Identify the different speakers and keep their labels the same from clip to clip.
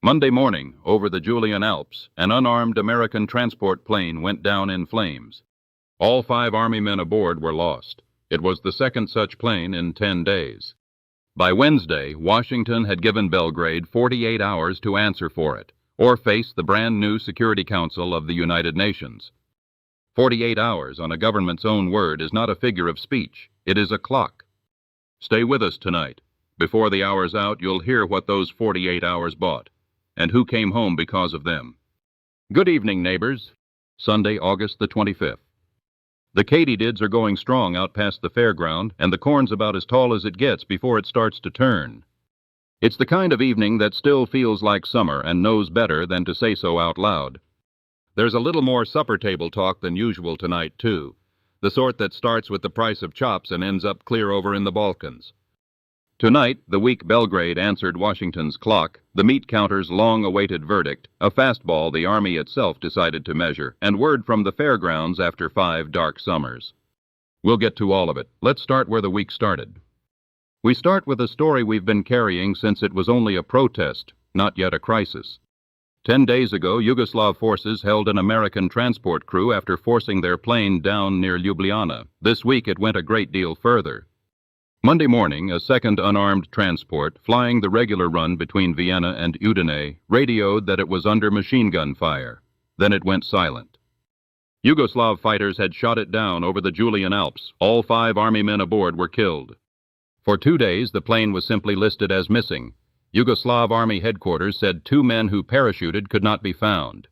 Speaker 1: Monday morning, over the Julian Alps, an unarmed American transport plane went down in flames. All 5 Army men aboard were lost. It was the second such plane in 10 days. By Wednesday, Washington had given Belgrade 48 hours to answer for it, or face the brand new Security Council of the United Nations. 48 hours on a government's own word is not a figure of speech. It is a clock. Stay with us tonight. Before the hour's out, you'll hear what those 48 hours bought, and who came home because of them. Good evening, neighbors. Sunday, August the 25th. The katydids are going strong out past the fairground, and the corn's about as tall as it gets before it starts to turn. It's the kind of evening that still feels like summer and knows better than to say so out loud. There's a little more supper table talk than usual tonight, too, the sort that starts with the price of chops and ends up clear over in the Balkans. Tonight, the weak Belgrade answered Washington's clock, the meat counter's long-awaited verdict, a fastball the Army itself decided to measure, and word from the fairgrounds after 5 dark summers. We'll get to all of it. Let's start where the week started. We start with a story we've been carrying since it was only a protest, not yet a crisis. 10 days ago, Yugoslav forces held an American transport crew after forcing their plane down near Ljubljana. This week it went a great deal further. Monday morning, a second unarmed transport, flying the regular run between Vienna and Udine, radioed that it was under machine gun fire. Then it went silent. Yugoslav fighters had shot it down over the Julian Alps. All 5 Army men aboard were killed. For 2 days, the plane was simply listed as missing. Yugoslav Army headquarters said 2 men who parachuted could not be found.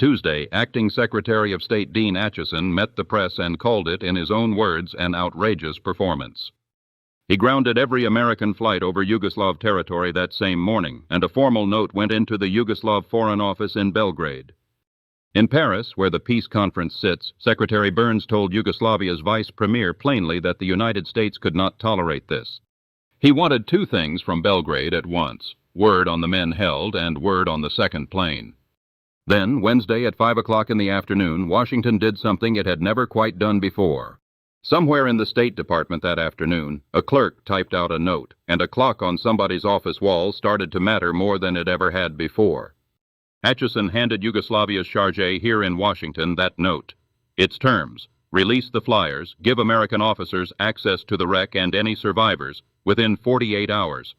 Speaker 1: Tuesday, Acting Secretary of State Dean Acheson met the press and called it, in his own words, an outrageous performance. He grounded every American flight over Yugoslav territory that same morning, and a formal note went into the Yugoslav Foreign Office in Belgrade. In Paris, where the peace conference sits, Secretary Burns told Yugoslavia's vice premier plainly that the United States could not tolerate this. He wanted 2 things from Belgrade at once: word on the men held and word on the second plane. Then, Wednesday at 5 o'clock in the afternoon, Washington did something it had never quite done before. Somewhere in the State Department that afternoon, a clerk typed out a note, and a clock on somebody's office wall started to matter more than it ever had before. Acheson handed Yugoslavia's charge here in Washington that note. Its terms: release the flyers, give American officers access to the wreck and any survivors within 48 hours.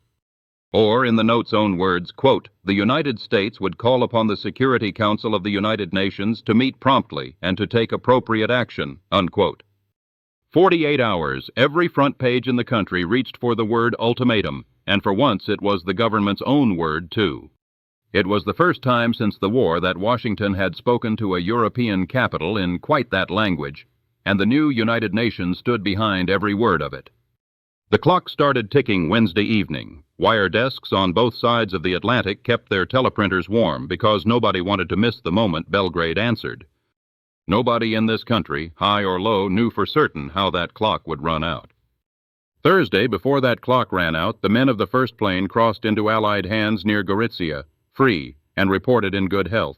Speaker 1: Or, in the note's own words, quote, the United States would call upon the Security Council of the United Nations to meet promptly and to take appropriate action, unquote. 48 hours, every front page in the country reached for the word ultimatum, and for once it was the government's own word, too. It was the first time since the war that Washington had spoken to a European capital in quite that language, and the new United Nations stood behind every word of it. The clock started ticking Wednesday evening. Wire desks on both sides of the Atlantic kept their teleprinters warm because nobody wanted to miss the moment Belgrade answered. Nobody in this country, high or low, knew for certain how that clock would run out. Thursday, before that clock ran out, the men of the first plane crossed into Allied hands near Gorizia, free, and reported in good health.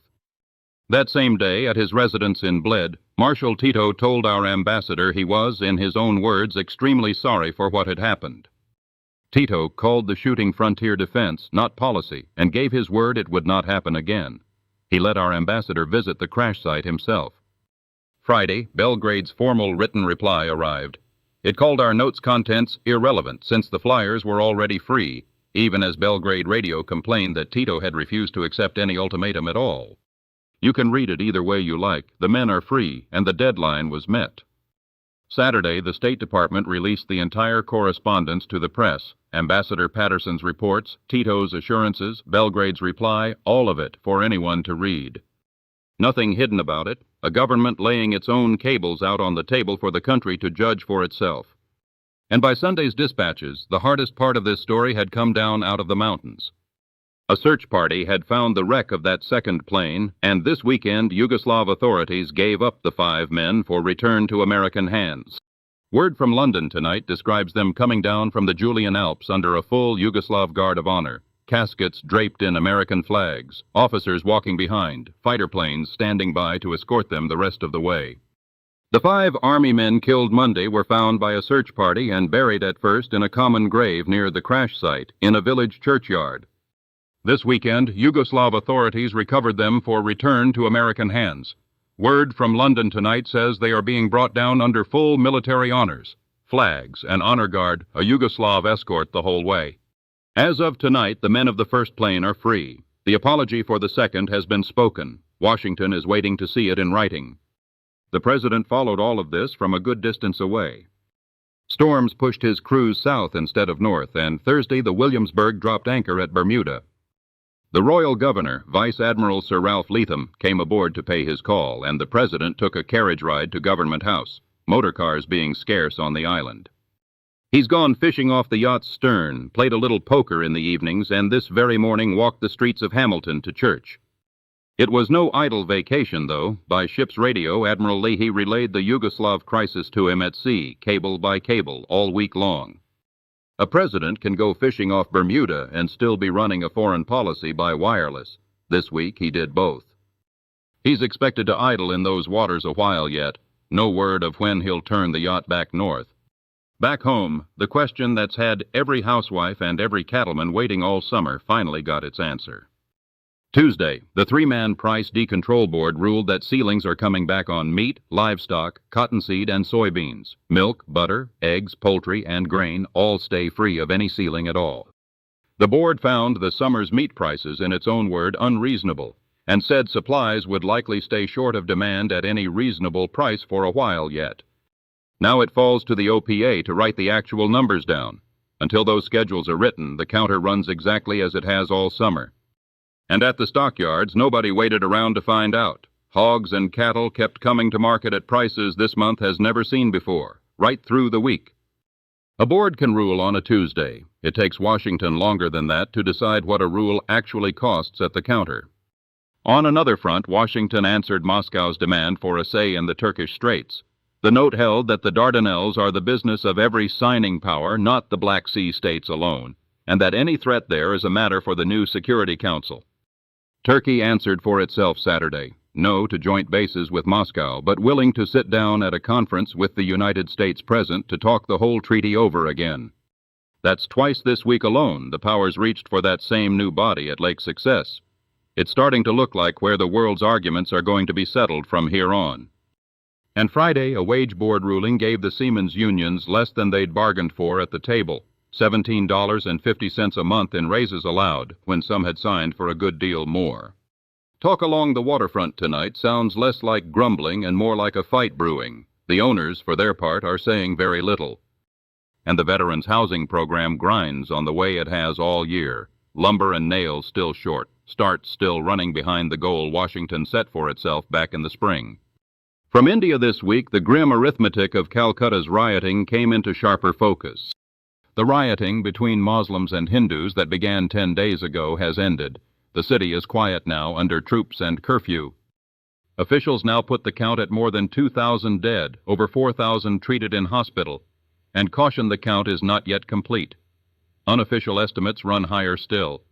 Speaker 1: That same day, at his residence in Bled, Marshal Tito told our ambassador he was, in his own words, extremely sorry for what had happened. Tito called the shooting frontier defense, not policy, and gave his word it would not happen again. He let our ambassador visit the crash site himself. Friday, Belgrade's formal written reply arrived. It called our note's contents irrelevant since the flyers were already free, even as Belgrade radio complained that Tito had refused to accept any ultimatum at all. You can read it either way you like. The men are free, and the deadline was met. Saturday, the State Department released the entire correspondence to the press. Ambassador Patterson's reports, Tito's assurances, Belgrade's reply, all of it for anyone to read. Nothing hidden about it, a government laying its own cables out on the table for the country to judge for itself. And by Sunday's dispatches, the hardest part of this story had come down out of the mountains. A search party had found the wreck of that second plane, and this weekend Yugoslav authorities gave up the 5 men for return to American hands. Word from London tonight describes them coming down from the Julian Alps under a full Yugoslav Guard of Honor, caskets draped in American flags, officers walking behind, fighter planes standing by to escort them the rest of the way. The 5 Army men killed Monday were found by a search party and buried at first in a common grave near the crash site in a village churchyard. This weekend, Yugoslav authorities recovered them for return to American hands. Word from London tonight says they are being brought down under full military honors. Flags, an honor guard, a Yugoslav escort the whole way. As of tonight, the men of the first plane are free. The apology for the second has been spoken. Washington is waiting to see it in writing. The president followed all of this from a good distance away. Storms pushed his cruise south instead of north, and Thursday the Williamsburg dropped anchor at Bermuda. The royal governor, Vice Admiral Sir Ralph Leatham, came aboard to pay his call, and the president took a carriage ride to Government House, motor cars being scarce on the island. He's gone fishing off the yacht's stern, played a little poker in the evenings, and this very morning walked the streets of Hamilton to church. It was no idle vacation, though. By ship's radio, Admiral Leahy relayed the Yugoslav crisis to him at sea, cable by cable, all week long. A president can go fishing off Bermuda and still be running a foreign policy by wireless. This week he did both. He's expected to idle in those waters a while yet. No word of when he'll turn the yacht back north. Back home, the question that's had every housewife and every cattleman waiting all summer finally got its answer. Tuesday, the three-man price decontrol board ruled that ceilings are coming back on meat, livestock, cottonseed, and soybeans. Milk, butter, eggs, poultry, and grain all stay free of any ceiling at all. The board found the summer's meat prices, in its own word, unreasonable, and said supplies would likely stay short of demand at any reasonable price for a while yet. Now it falls to the OPA to write the actual numbers down. Until those schedules are written, the counter runs exactly as it has all summer. And at the stockyards, nobody waited around to find out. Hogs and cattle kept coming to market at prices this month has never seen before, right through the week. A board can rule on a Tuesday. It takes Washington longer than that to decide what a rule actually costs at the counter. On another front, Washington answered Moscow's demand for a say in the Turkish Straits. The note held that the Dardanelles are the business of every signing power, not the Black Sea states alone, and that any threat there is a matter for the new Security Council. Turkey answered for itself Saturday, no to joint bases with Moscow, but willing to sit down at a conference with the United States present to talk the whole treaty over again. That's twice this week alone the powers reached for that same new body at Lake Success. It's starting to look like where the world's arguments are going to be settled from here on. And Friday, a wage board ruling gave the seamen's unions less than they'd bargained for at the table. $17.50 a month in raises allowed, when some had signed for a good deal more. Talk along the waterfront tonight sounds less like grumbling and more like a fight brewing. The owners, for their part, are saying very little. And the Veterans Housing Program grinds on the way it has all year. Lumber and nails still short, starts still running behind the goal Washington set for itself back in the spring. From India this week, the grim arithmetic of Calcutta's rioting came into sharper focus. The rioting between Muslims and Hindus that began 10 days ago has ended. The city is quiet now under troops and curfew. Officials now put the count at more than 2,000 dead, over 4,000 treated in hospital, and caution the count is not yet complete. Unofficial estimates run higher still.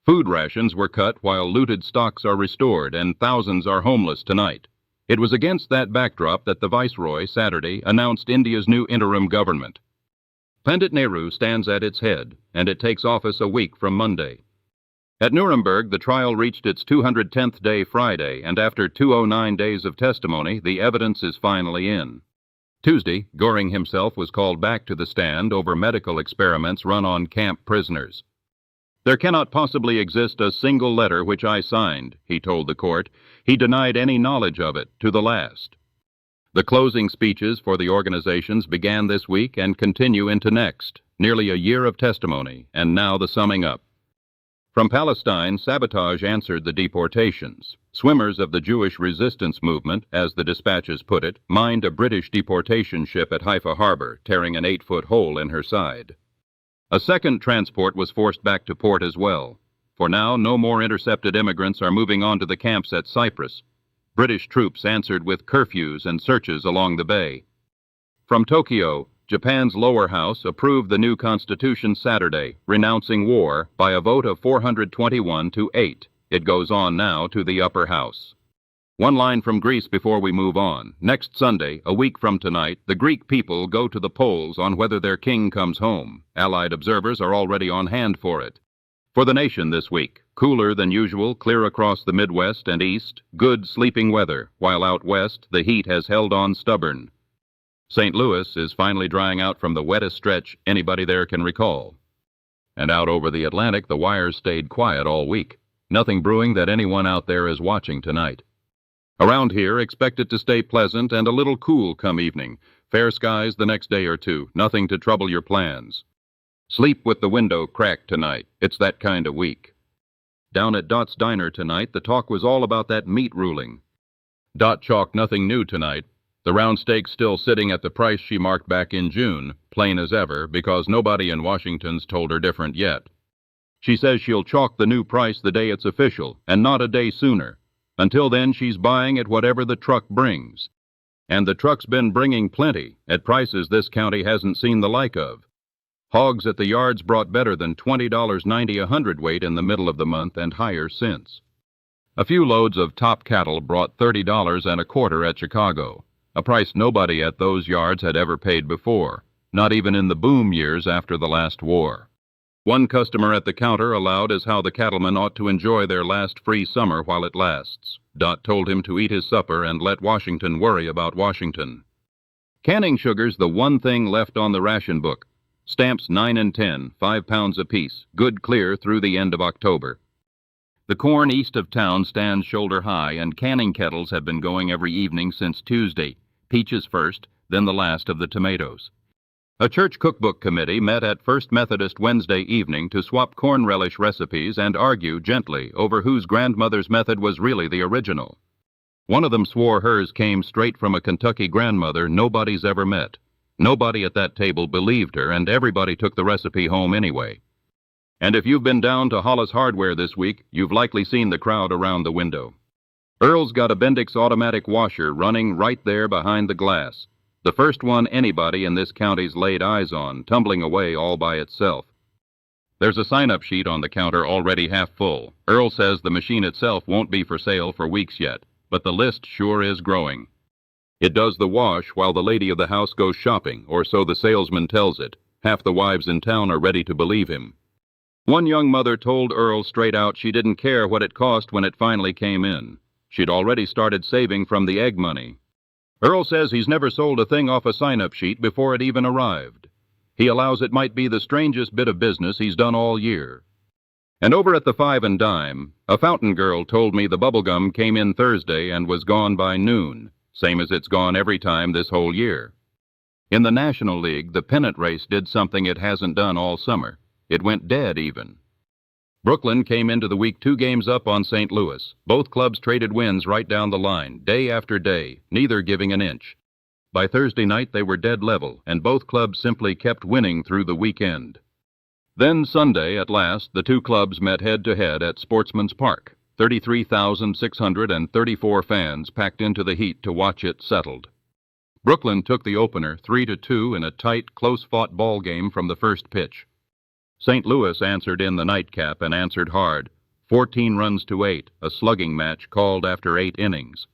Speaker 1: Food rations were cut while looted stocks are restored, and thousands are homeless tonight. It was against that backdrop that the Viceroy, Saturday, announced India's new interim government. Pandit Nehru stands at its head, and it takes office a week from Monday. At Nuremberg, the trial reached its 210th day Friday, and after 209 days of testimony, the evidence is finally in. Tuesday, Goering himself was called back to the stand over medical experiments run on camp prisoners. "There cannot possibly exist a single letter which I signed," he told the court. He denied any knowledge of it to the last. The closing speeches for the organizations began this week and continue into next, nearly a year of testimony, and now the summing up. From Palestine, sabotage answered the deportations. Swimmers of the Jewish resistance movement, as the dispatches put it, mined a British deportation ship at Haifa Harbor, tearing an 8-foot hole in her side. A second transport was forced back to port as well. For now, no more intercepted immigrants are moving on to the camps at Cyprus. British troops answered with curfews and searches along the bay. From Tokyo, Japan's lower house approved the new constitution Saturday, renouncing war by a vote of 421 to 8. It goes on now to the upper house. One line from Greece before we move on. Next Sunday, a week from tonight, the Greek people go to the polls on whether their king comes home. Allied observers are already on hand for it. For the nation this week, Cooler than usual, clear across the Midwest and East, good sleeping weather, while out west the heat has held on stubborn. St. Louis is finally drying out from the wettest stretch anybody there can recall. And out over the Atlantic, the wires stayed quiet all week. Nothing brewing that anyone out there is watching tonight. Around here, expect it to stay pleasant and a little cool come evening. Fair skies the next day or two, nothing to trouble your plans. Sleep with the window cracked tonight. It's that kind of week. Down at Dot's Diner tonight, the talk was all about that meat ruling. Dot chalked nothing new tonight. The round steak's still sitting at the price she marked back in June, plain as ever, because nobody in Washington's told her different yet. She says she'll chalk the new price the day it's official, and not a day sooner. Until then, she's buying at whatever the truck brings. And the truck's been bringing plenty, at prices this county hasn't seen the like of. Hogs at the yards brought better than $20.90 a hundredweight in the middle of the month and higher since. A few loads of top cattle brought $30 and a quarter at Chicago, a price nobody at those yards had ever paid before, not even in the boom years after the last war. One customer at the counter allowed as how the cattlemen ought to enjoy their last free summer while it lasts. Dot told him to eat his supper and let Washington worry about Washington. Canning sugar's the one thing left on the ration book. Stamps 9 and 10, 5 pounds apiece, good clear through the end of October. The corn east of town stands shoulder high, and canning kettles have been going every evening since Tuesday. Peaches first, then the last of the tomatoes. A church cookbook committee met at First Methodist Wednesday evening to swap corn relish recipes and argue gently over whose grandmother's method was really the original. One of them swore hers came straight from a Kentucky grandmother nobody's ever met. Nobody at that table believed her, and everybody took the recipe home anyway. And if you've been down to Hollis Hardware this week, you've likely seen the crowd around the window. Earl's got a Bendix automatic washer running right there behind the glass. The first one anybody in this county's laid eyes on, tumbling away all by itself. There's a sign-up sheet on the counter already half full. Earl says the machine itself won't be for sale for weeks yet, but the list sure is growing. It does the wash while the lady of the house goes shopping, or so the salesman tells it. Half the wives in town are ready to believe him. One young mother told Earl straight out she didn't care what it cost when it finally came in. She'd already started saving from the egg money. Earl says he's never sold a thing off a sign-up sheet before it even arrived. He allows it might be the strangest bit of business he's done all year. And over at the Five and Dime, a fountain girl told me the bubblegum came in Thursday and was gone by noon. Same as it's gone every time this whole year. In the National League, the pennant race did something it hasn't done all summer. It went dead even. Brooklyn came into the week 2 games up on St. Louis. Both clubs traded wins right down the line, day after day, neither giving an inch. By Thursday night, they were dead level, and both clubs simply kept winning through the weekend. Then Sunday, at last, the two clubs met head-to-head at Sportsman's Park. 33,634 fans packed into the heat to watch it settled. Brooklyn took the opener 3-2 in a tight, close-fought ball game from the first pitch. St. Louis answered in the nightcap and answered hard, 14-8, a slugging match called after 8 innings.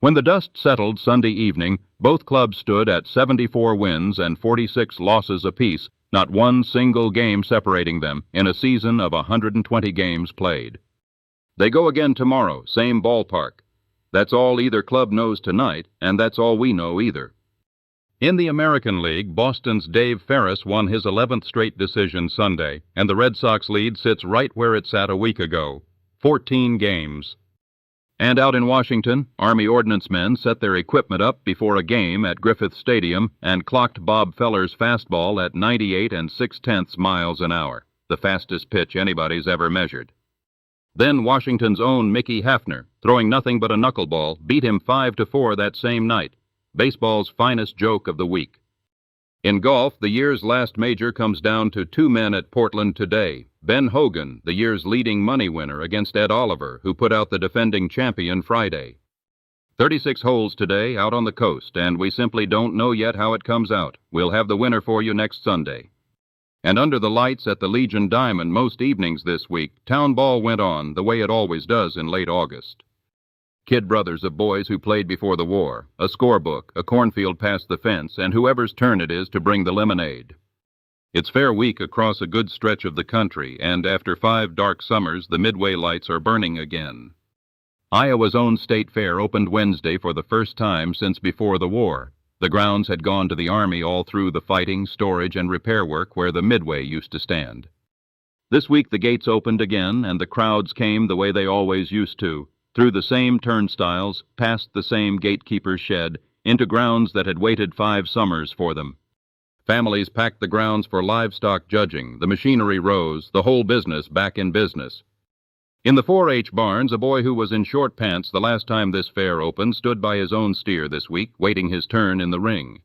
Speaker 1: When the dust settled Sunday evening, both clubs stood at 74 wins and 46 losses apiece, not one single game separating them in a season of 120 games played. They go again tomorrow, same ballpark. That's all either club knows tonight, and that's all we know either. In the American League, Boston's Dave Ferris won his 11th straight decision Sunday, and the Red Sox lead sits right where it sat a week ago, 14 games. And out in Washington, Army Ordnance men set their equipment up before a game at Griffith Stadium and clocked Bob Feller's fastball at 98 6/10 miles an hour, the fastest pitch anybody's ever measured. Then Washington's own Mickey Hafner, throwing nothing but a knuckleball, beat him 5-4 that same night, baseball's finest joke of the week. In golf, the year's last major comes down to 2 men at Portland today. Ben Hogan, the year's leading money winner, against Ed Oliver, who put out the defending champion Friday. 36 holes today out on the coast, and we simply don't know yet how it comes out. We'll have the winner for you next Sunday. And under the lights at the Legion Diamond most evenings this week, town ball went on the way it always does in late August. Kid brothers of boys who played before the war, a scorebook, a cornfield past the fence, and whoever's turn it is to bring the lemonade. It's Fair Week across a good stretch of the country, and after 5 dark summers, the Midway lights are burning again. Iowa's own state fair opened Wednesday for the first time since before the war. The grounds had gone to the Army all through the fighting, storage, and repair work where the Midway used to stand. This week the gates opened again, and the crowds came the way they always used to, through the same turnstiles, past the same gatekeeper's shed, into grounds that had waited 5 summers for them. Families packed the grounds for livestock judging, the machinery rose, the whole business back in business. In the 4-H barns, a boy who was in short pants the last time this fair opened stood by his own steer this week, waiting his turn in the ring.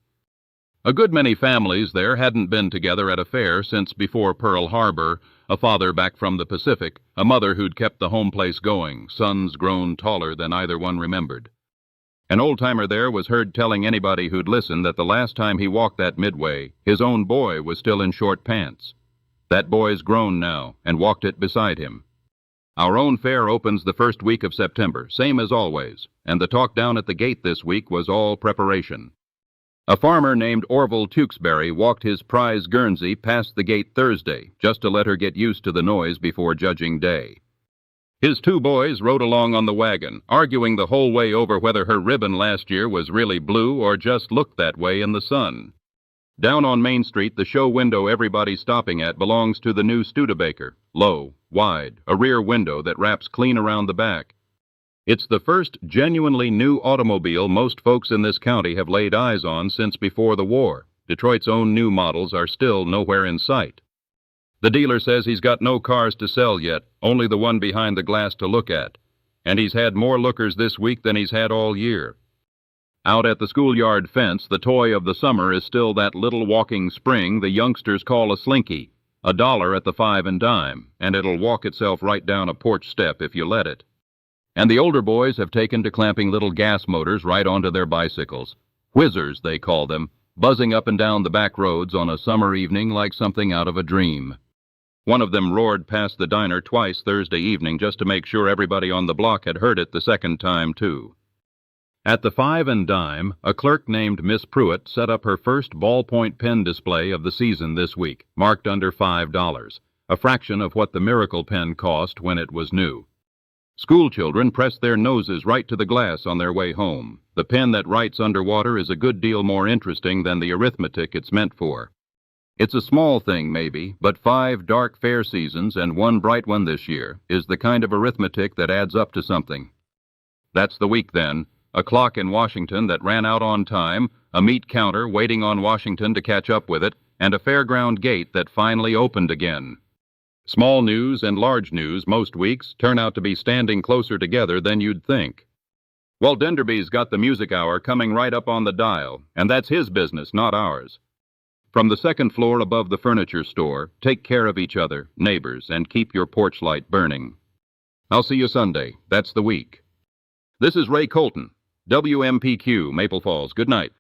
Speaker 1: A good many families there hadn't been together at a fair since before Pearl Harbor, a father back from the Pacific, a mother who'd kept the home place going, sons grown taller than either one remembered. An old-timer there was heard telling anybody who'd listened that the last time he walked that Midway, his own boy was still in short pants. That boy's grown now, and walked it beside him. Our own fair opens the first week of September, same as always, and the talk down at the gate this week was all preparation. A farmer named Orville Tewksbury walked his prize Guernsey past the gate Thursday, just to let her get used to the noise before judging day. His 2 boys rode along on the wagon, arguing the whole way over whether her ribbon last year was really blue or just looked that way in the sun. Down on Main Street, the show window everybody's stopping at belongs to the new Studebaker, low, wide, a rear window that wraps clean around the back. It's the first genuinely new automobile most folks in this county have laid eyes on since before the war. Detroit's own new models are still nowhere in sight. The dealer says he's got no cars to sell yet, only the one behind the glass to look at. And he's had more lookers this week than he's had all year. Out at the schoolyard fence, the toy of the summer is still that little walking spring the youngsters call a slinky, $1 at the 5 and dime, and it'll walk itself right down a porch step if you let it. And the older boys have taken to clamping little gas motors right onto their bicycles. Whizzers, they call them, buzzing up and down the back roads on a summer evening like something out of a dream. One of them roared past the diner twice Thursday evening just to make sure everybody on the block had heard it the second time, too. At the 5 and dime, a clerk named Miss Pruitt set up her first ballpoint pen display of the season this week, marked under $5, a fraction of what the Miracle pen cost when it was new. School children pressed their noses right to the glass on their way home. The pen that writes underwater is a good deal more interesting than the arithmetic it's meant for. It's a small thing, maybe, but 5 dark fair seasons and 1 bright one this year is the kind of arithmetic that adds up to something. That's the week, then. A clock in Washington that ran out on time, a meat counter waiting on Washington to catch up with it, and a fairground gate that finally opened again. Small news and large news most weeks turn out to be standing closer together than you'd think. Well, Denderby's got the music hour coming right up on the dial, and that's his business, not ours. From the 2nd floor above the furniture store, take care of each other, neighbors, and keep your porch light burning. I'll see you Sunday. That's the week. This is Ray Colton, WMPQ, Maple Falls. Good night.